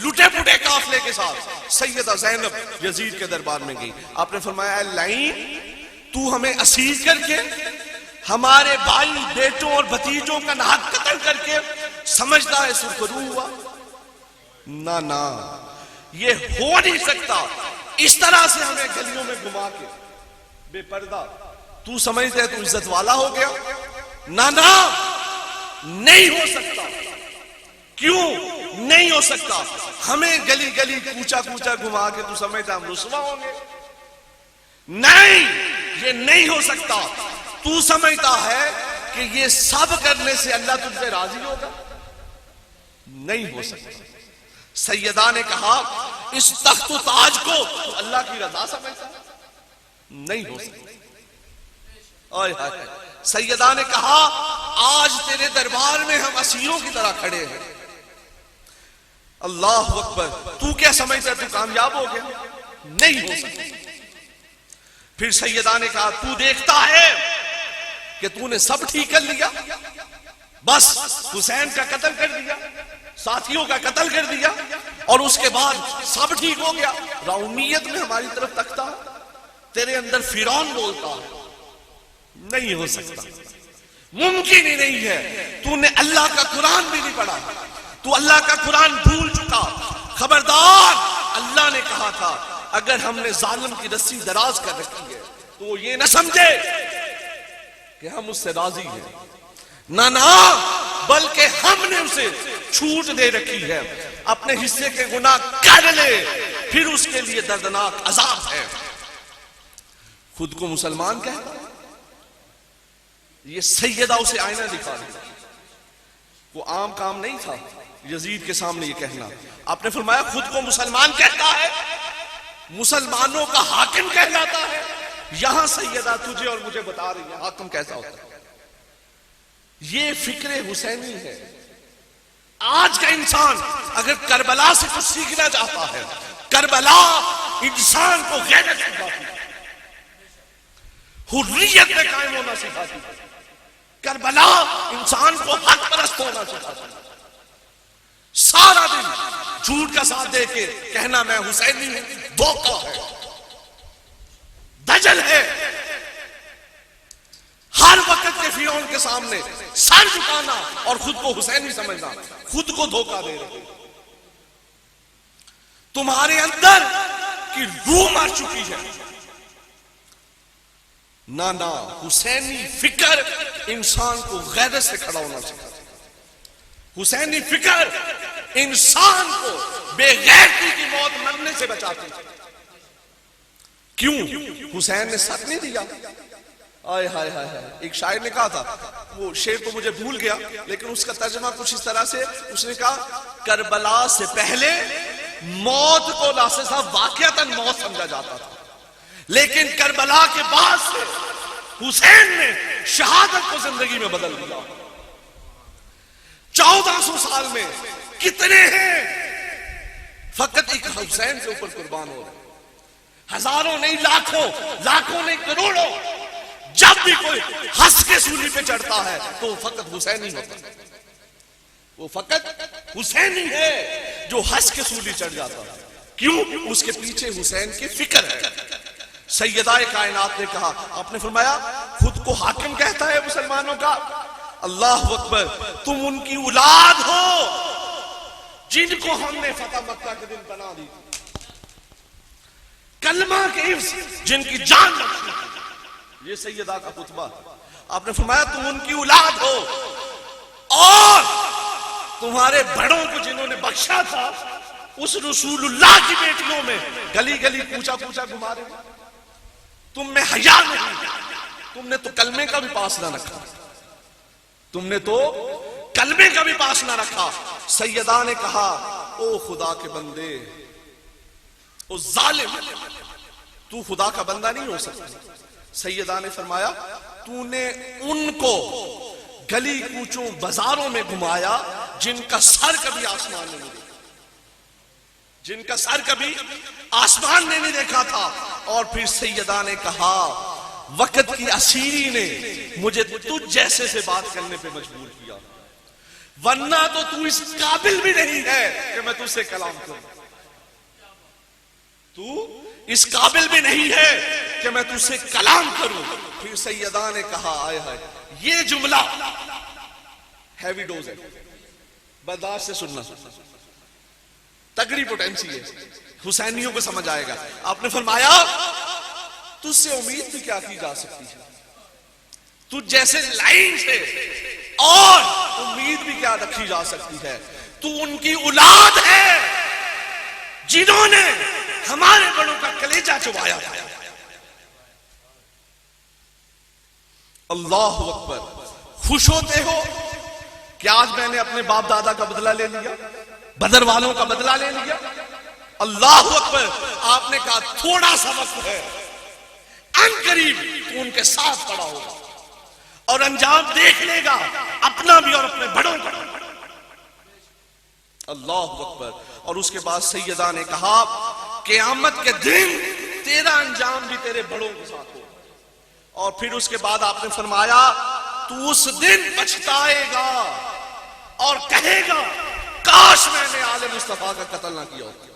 लुटे पुटे काफले के साथ सैयदा ज़ैनब यजीद के दरबार में गई। आपने फरमाया लाइन तू हमें असीर करके, हमारे भाई बेटों और भतीजों का नाहक कत्ल करके समझता है सुरखरू हुआ? ना ना, ये हो नहीं सकता। इस तरह से हमें गलियों में घुमा के बेपर्दा तू समझते है तू इज्जत वाला हो गया? ना ना, नहीं हो सकता। क्यों नहीं हो सकता? हमें गली गली कूचा कूचा घुमा के तू समझता हम रुसवा होंगे? नहीं, ये नहीं हो सकता। तू समझता है कि ये सब करने से अल्लाह तुझसे राजी होगा? नहीं हो सकता। सैयदा ने कहा इस तख्त ताज को तो अल्लाह की रजा समझता? नहीं हो सकता। सैयदा ने कहा आज तेरे दरबार में हम असीरों की तरह खड़े हैं। अल्लाह अकबर, तू क्या समझता है तू कामयाब हो गया? नहीं हो सकता। फिर सैयदा ने कहा तू देखता है कि तूने सब ठीक कर लिया, बस हुसैन का कत्ल कर दिया, साथियों का कत्ल कर दिया और उसके बाद सब ठीक हो गया। रौनियत में हमारी तरफ तकता है, तेरे अंदर फिरौन बोलता है। नहीं हो सकता, मुमकिन ही नहीं है। तूने अल्लाह का कुरान भी नहीं पढ़ा, तू अल्लाह का कुरान भूल चुका। खबरदार, अल्लाह ने कहा था अगर हमने जालिम की रस्सी दराज कर रखी है तो वो ये ना समझे कि हम उससे राजी हैं। ना ना, बल्कि हमने उसे छूट दे रखी है। अपने हिस्से के गुनाह कर ले, फिर उसके लिए दर्दनाक अजाब है। खुद को मुसलमान कहता है, ये सैयदा उसे आईना दिखा रही। वो आम काम नहीं था यजीद के सामने ये कहना। आपने फरमाया खुद को मुसलमान कहता है, मुसलमानों का हाकिम कहलाता है, यहां सैयदा तुझे और मुझे बता रही है हाकिम कैसा होता है। ये फिक्र हुसैनी है। आज का इंसान अगर करबला से कुछ सीखना चाहता है, करबला इंसान को गैरत सिखाती है, हुर्रियत में कायम होना सिखाती है। करबला इंसान को हक परस्त होना सिखाती है। सारा दिन झूठ का साथ दे के कहना मैं हुसैनी हूं, धोखा है, दजल है। हर वक्त के फिरौन के सामने सर झुकाना और खुद को हुसैनी समझना, खुद को धोखा दे रहे। तुम्हारे अंदर की रूह मर चुकी है। ना ना, हुसैनी फिक्र इंसान को गैरत से खड़ा होना सिखाती है। हुसैनी फिक्र इंसान को बेगैरती की मौत मरने से बचाती है। क्यों? हुसैन ने सर नहीं दिया। आय हाय हाय हाय। एक शायर ने कहा था, वो शेर तो मुझे भूल गया, लेकिन उसका तर्जमा कुछ इस तरह से, उसने कहा करबला से पहले मौत को नासिर साहब वाकयातन मौत समझा जाता था, लेकिन करबला के बाद से हुसैन ने शहादत को जिंदगी में बदल दिया। 1400 साल में कितने हैं फकत एक हुसैन के ऊपर कुर्बान हो रहे, हजारों नहीं लाखों, लाखों नहीं करोड़ों। जब भी कोई हंस के सूली पे चढ़ता है तो फकत हुसैन ही होता है। वो फकत हुसैन ही है जो हंस के सूली चढ़ जाता है। क्यों? उसके पीछे हुसैन की फिक्र है। सैयदाए कायनात ने कहा, आपने फरमाया खुद को हाकिम कहता है मुसलमानों का। अल्लाह अकबर, तुम उनकी औलाद हो जिनको हमने फतह मक्का के दिन बना दी, कलमा के हिफ्ज़ जिनकी जान बख्शी। ये सैयदा का खुतबा। आपने फरमाया तुम उनकी औलाद हो और तुम्हारे बड़ों को जिन्होंने बख्शा था उस रसूलुल्लाह की बेटियों में गली गली पूछा पूछा घुमा रहे। तुम में हया नहीं, तुमने तो कलमे का भी पास ना रखा, तुमने तो कलमे का भी पास ना रखा। सैयदा ने कहा, ओ खुदा के बंदे, ओ जालिम, तू खुदा का बंदा नहीं हो सकता। सैयदा ने फरमाया, तूने उनको गली कूचों बाजारों में घुमाया जिनका सर कभी आसमान ने नहीं देखा, जिनका सर कभी आसमान ने नहीं देखा था। और फिर सैयदा ने कहा, वक्त की असीरी ने मुझे तुझ जैसे से बात करने पे मजबूर किया, वरना तो तू इस काबिल भी नहीं है कि मैं तुझसे कलाम करूं। तू इस काबिल भी नहीं है कि मैं तुझसे कलाम करूं। फिर सैयदा ने कहा, आय हाय, ये जुमला हैवी डोज है, बर्दाश्त से सुनना, तगड़ी पोटेंसी है, हुसैनियों को समझ आएगा। आपने फरमाया तुझसे उम्मीद भी क्या की जा सकती है, तुझ जैसे लाइन से और उम्मीद भी क्या रखी जा सकती है। तू उनकी औलाद है जिन्होंने हमारे बड़ों का कलेजा चुबाया था। अल्लाह अकबर। खुश होते हो कि आज मैंने अपने बाप दादा का बदला ले लिया, बदर वालों का बदला ले लिया। अल्लाह अकबर। आपने कहा थोड़ा सा वक्त है, अनकरीब तू उनके साथ खड़ा होगा और अंजाम देख लेगा, अपना भी और अपने बड़ों का। अल्लाह अकबर। और उसके बाद सैयदा ने कहा, क़यामत के दिन तेरा अंजाम भी तेरे बड़ों के साथ हो। और फिर उसके बाद आपने फरमाया, तू उस दिन पछताएगा और कहेगा, काश मैंने आले मुस्तफा का कत्ल ना किया होता,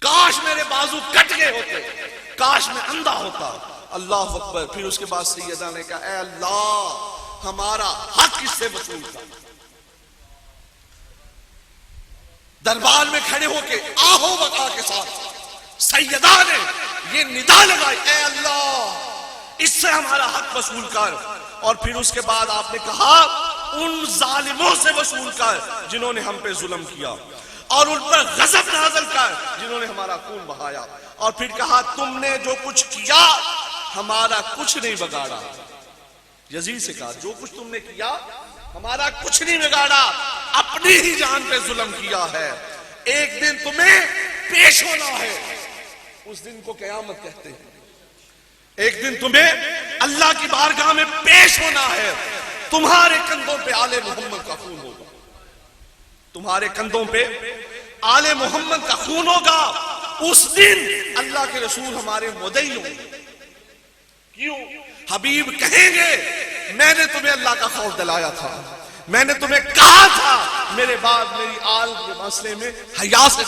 काश मेरे बाजू कट गए होते, काश मैं अंधा होता। अल्लाह अकबर। फिर उसके बाद सैयदा ने कहा, ऐ अल्लाह, हमारा हक किससे वसूल था। दरबार में खड़े होके आहो बका के साथ सैयदा ने ये निदा लगाई, ऐ अल्लाह, इससे हमारा हक वसूल कर। और फिर उसके बाद आपने कहा, उन जालिमों से वसूल कर जिन्होंने हम पे जुल्म किया, और उन पर गजब नाज़िल कर जिन्होंने हमारा खून बहाया। और फिर कहा, तुमने जो कुछ किया हमारा कुछ नहीं बिगाड़ा। यजीद से कहा, जो कुछ तुमने किया हमारा कुछ नहीं बिगाड़ा, अपनी ही जान पे जुल्म किया है। एक दिन तुम्हें पेश होना है, उस दिन को क़यामत कहते हैं। एक दिन तुम्हें अल्लाह की बारगाह में पेश होना है, तुम्हारे कंधों पे आले मोहम्मद का खून होगा, तुम्हारे कंधों पे आले मोहम्मद का खून होगा। उस दिन अल्लाह के रसूल हमारे मुद्दई होंगे। क्यों? हबीब कहेंगे मैंने तुम्हें अल्लाह का खौफ दिलाया था, मैंने तुम्हें कहा था मेरे बाद मेरी आल के मसले में हया से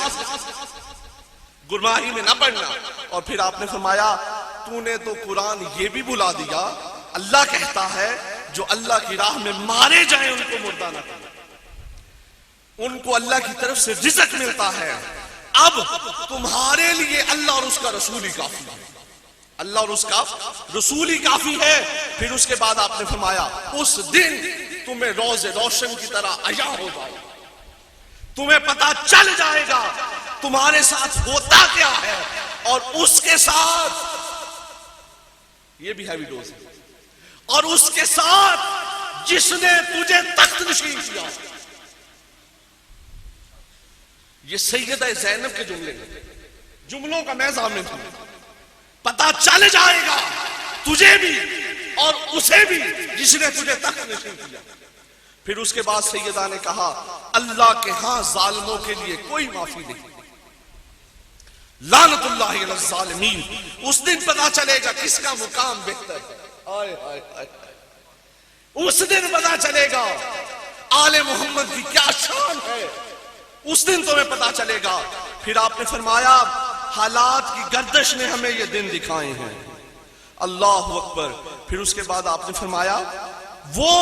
गुरमाही में ना पढ़ना। और फिर आपने फरमाया तूने तो कुरान ये भी बुला दिया, अल्लाह कहता है जो अल्लाह की राह में मारे जाए उनको मुर्दा ना करो, उनको अल्लाह की तरफ से रिज़्क मिलता है। अब तुम्हारे लिए अल्लाह और उसका रसूल ही काफी है, अल्लाह और उसका रसूल ही काफी है। फिर उसके बाद आपने फरमाया उस दिन तुम्हें रोज़े रोशन की तरह अया हो जाएगा, तुम्हें पता चल जाएगा तुम्हारे साथ होता क्या है। और उसके साथ ये भी हैवी डोज है, और उसके साथ जिसने तुझे तख्त नशीन किया। ये सैयदा ज़ैनब के जुमलों का मैं ज़ामिन हूं। पता चल जाएगा तुझे भी और उसे भी जिसने तुझे तख्त नशीन किया। फिर उसके बाद सैयदा ने कहा अल्लाह के यहां जालिमों के लिए कोई माफी नहीं, लानतुल्लाहि अला ज़ालिमीन। उस दिन पता चलेगा किसका मुकाम बेहतर है। आए हाय हाय, उस दिन पता चलेगा आले मोहम्मद की क्या शान है, उस दिन तुम्हें पता चलेगा। फिर आपने फरमाया हालात की गर्दिश ने हमें ये दिन दिखाए हैं, अल्लाह अकबर। फिर उसके बाद आपने फरमाया वो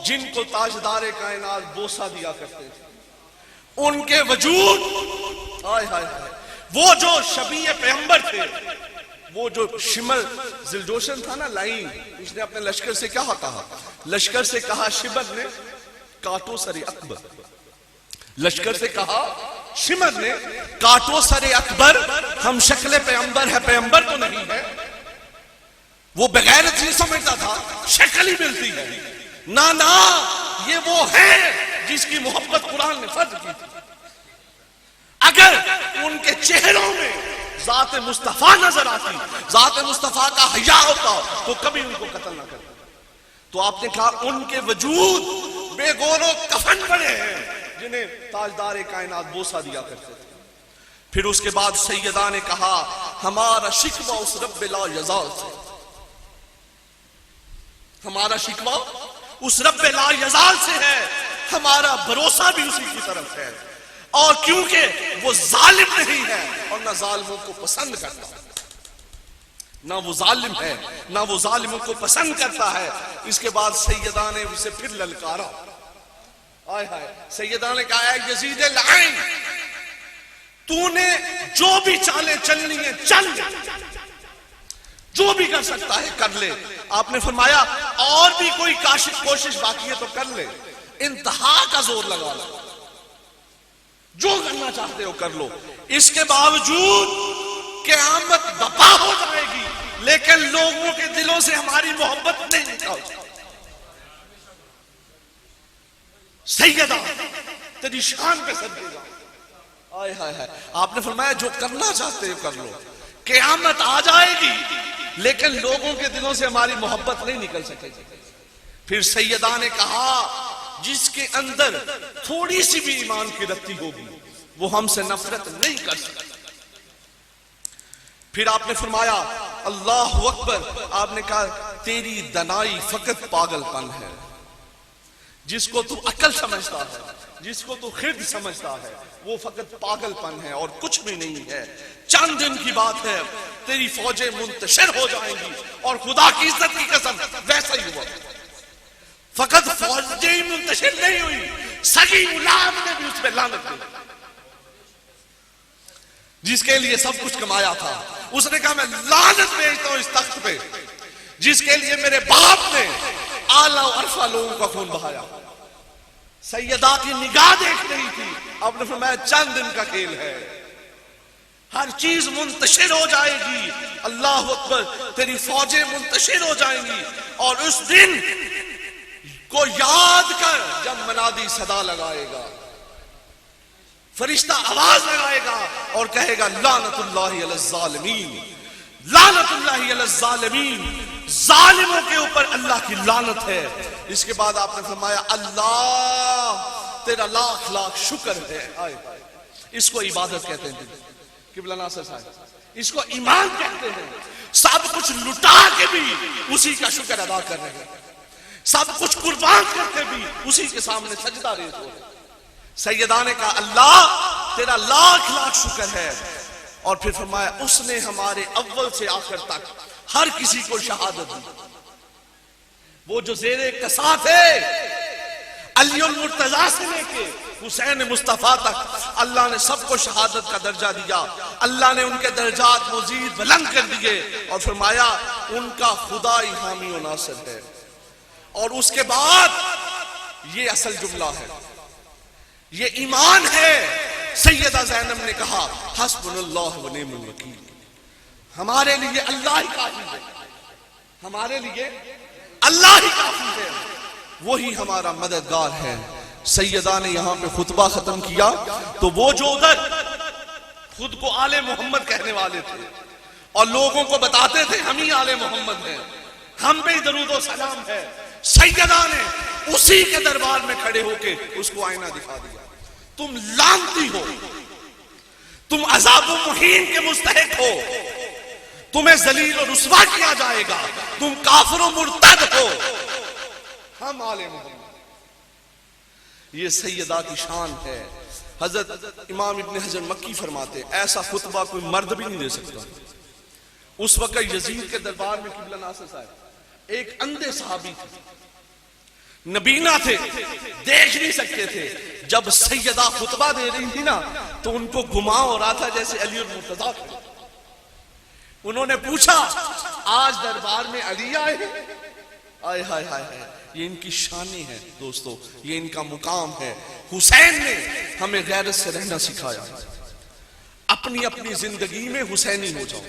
जिनको ताजदारे कायनात बोसा दिया करते थे उनके वजूद, हाय हाय हाय, वो जो शबीए पैगंबर थे, वो जो शिमर जिलजोशन था ना लाइन, उसने अपने लश्कर से क्या कहा? लश्कर से कहा शिमर ने काटो सरे अकबर, लश्कर से कहा शिमर ने काटो सरे अकबर, हम शक्ल पैगंबर है पैगंबर तो नहीं है। वो बगैर चीज समझता था शक्ल ही मिलती है, ना ना ये वो है जिसकी मोहब्बत कुरान ने फर्ज की थी। अगर उनके चेहरों में जात मुस्तफा नजर आती, जात मुस्तफा का हया होता तो कभी उनको कत्ल ना करते। तो आपने कहा उनके वजूद बेगोरो कफन बने हैं जिन्हें ताजदार कायनात बोसा दिया करते थे। फिर उसके बाद सैयदा ने कहा हमारा शिकवा उस रब्बे ला यज़ाल से, हमारा शिकवा उस रब्बे ला यज़ाल से है, हमारा भरोसा भी उसी की तरफ है। और क्योंकि वो जालिम नहीं है और ना जालिमों को पसंद करता है, ना वो जालिम है ना वो जालिमों को पसंद करता है। इसके बाद सैयदा ने उसे फिर ललकारा, आय हाय, सैयदा ने कहा यजीद लाइन, तूने जो भी चाले चलनी है चल, जो भी कर सकता है कर ले। आपने फरमाया और भी कोई कोशिश बाकी है तो कर ले, इंतहा का जोर लगा लो, जो करना चाहते हो कर लो। इसके बावजूद क़यामत बपा हो जाएगी लेकिन लोगों के दिलों से हमारी मोहब्बत नहीं निकल। सैयदा तेरी शान पे सजेगा, आय हाय हाय। आपने फरमाया जो करना चाहते हो कर लो, क़यामत आ जाएगी लेकिन लोगों के दिलों से हमारी मोहब्बत नहीं निकल सकेगी। फिर सैयदा ने कहा जिसके अंदर थोड़ी सी भी ईमान की रत्ती होगी वो हमसे नफरत नहीं कर सकता। फिर आपने फरमाया अल्लाह अकबर, आपने कहा तेरी दनाई फकत पागलपन है, जिसको तू अकल समझता है, जिसको तू खिद समझता है वो फकत पागलपन है और कुछ भी नहीं है। चंद दिन की बात है तेरी फौजें मुंतशिर हो जाएंगी और खुदा की इज्जत की कसम वैसा ही हुआ। फकत फौजें ही मुंतशिर नहीं हुई, सगी औलाद ने भी उस पर लानत दी, जिसके लिए सब कुछ कमाया था। उसने कहा मैं लानत भेजता हूं इस तख्त पे जिसके लिए मेरे बाप ने आला और अरफा लोगों का खून बहाया। सैयदा की निगाह देख रही थी, आपने फरमाया चंद दिन का खेल है, हर चीज मुंतशिर हो जाएगी। अल्लाह अकबर, तेरी फौजें मुंतशिर हो जाएंगी और उस दिन को याद कर जब मनादी सदा लगाएगा, फरिश्ता आवाज लगाएगा और कहेगा लानतुल्लाहि अला ज़ालिमीन, लानतुल्लाहि अला ज़ालिमीन, जालिमों के ऊपर अल्लाह की लानत है। इसके बाद आपने फरमाया अल्लाह तेरा लाख लाख शुक्र है। आए, इसको इबादत कहते हैं किबला नासर साहब, इसको ईमान कहते हैं। सब कुछ लुटा के भी उसी का शुक्र अदा कर रहे हैं, सब कुछ कुर्बान करके भी उसी के सामने सजदा रेज़ हो रहे। सैयदा ने कहा अल्लाह तेरा लाख लाख शुक्र है। और फिर फरमाया उसने हमारे अव्वल से आखिर तक हर किसी को शहादत दी। वो जो ज़ेरे कसा थे अलीउल मुर्तजा से लेके हुसैन मुस्तफा तक अल्लाह ने सबको शहादत का दर्जा दिया। अल्लाह ने उनके दर्जात मजीद बुलंद कर दिए और फरमाया उनका खुदाई हामी और नासिर है। और उसके बाद ये असल जुमला है, ये ईमान है। सैयदा ज़ैनब ने कहा हस्बुनल्लाह व निअमल वकील, हमारे लिए अल्लाह ही काफी है, हमारे लिए अल्लाह ही काफी है, वही हमारा मददगार है। सैयदा ने यहां पे खुतबा खत्म किया तो वो जो उधर खुद को आले मोहम्मद कहने वाले थे और लोगों को बताते थे हम ही आले मोहम्मद हैं, हम पे दरूद और सलाम है, सैयदा ने उसी के दरबार में खड़े होके उसको आईना दिखा दिया। तुम लानती हो, तुम अज़ाब मुहीन के मुस्तहिक हो, तुम्हें जलील और रुस्वा किया जाएगा, तुम काफिर और मुर्तद हो, हम आले मोहम्मद। ये सैयदा की शान है। हजरत इमाम इब्न हजर मक्की फरमाते ऐसा खुतबा कोई मर्द भी नहीं दे सकता। उस वक्त यजीद के दरबार में किबला नासर साहब एक अंधे सहाबी थे, नबीना थे, देख नहीं सकते थे। जब सैयदा खुतबा दे रही थी ना तो उनको गुमां हो रहा था जैसे अली और मुर्तजा थे। उन्होंने पूछा आज दरबार में अली आए हैं? आय हाय हाय हाय, ये इनकी शानी है दोस्तों, ये इनका मुकाम है। हुसैन ने हमें गैरत से रहना सिखाया। अपनी अपनी जिंदगी में हुसैनी हो जाओ,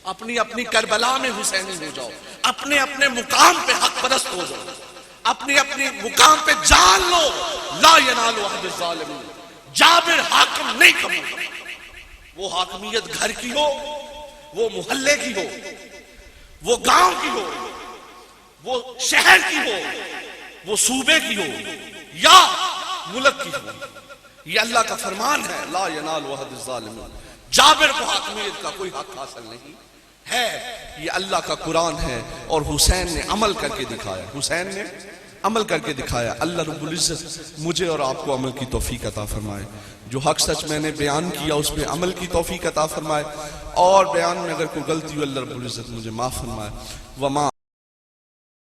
अपनी अपनी करबला में हुसैनी हो जाओ, अपने अपने मुकाम पे हक परस्त हो जाओ, अपनी अपनी मुकाम पे जान लो ला यनालु अहद ज़ालिमीन। जाबिर हाकिम नहीं कबूल, वो हाकिमियत घर की हो, वो मोहल्ले की हो, वो गांव की हो, वो शहर की हो, वो सूबे की हो या मुल्क की हो, ये अल्लाह का फरमान है ला यनालु अहद ज़ालिमीन। जाबिर को हाकिमियत का कोई हक हासिल नहीं है, ये अल्लाह का कुरान है। और हुसैन ने अमल करके दिखाया, हुसैन ने अमल करके दिखाया। अल्लाह रब्बुल इज्जत मुझे और आपको अमल की तौफीक अता फरमाए। जो हक सच मैंने बयान किया उस पर अमल की तौफीक अता फरमाए और बयान में अगर कोई गलती हो अल्लाह रब्बुल इज्जत मुझे माफ फरमाए। वमा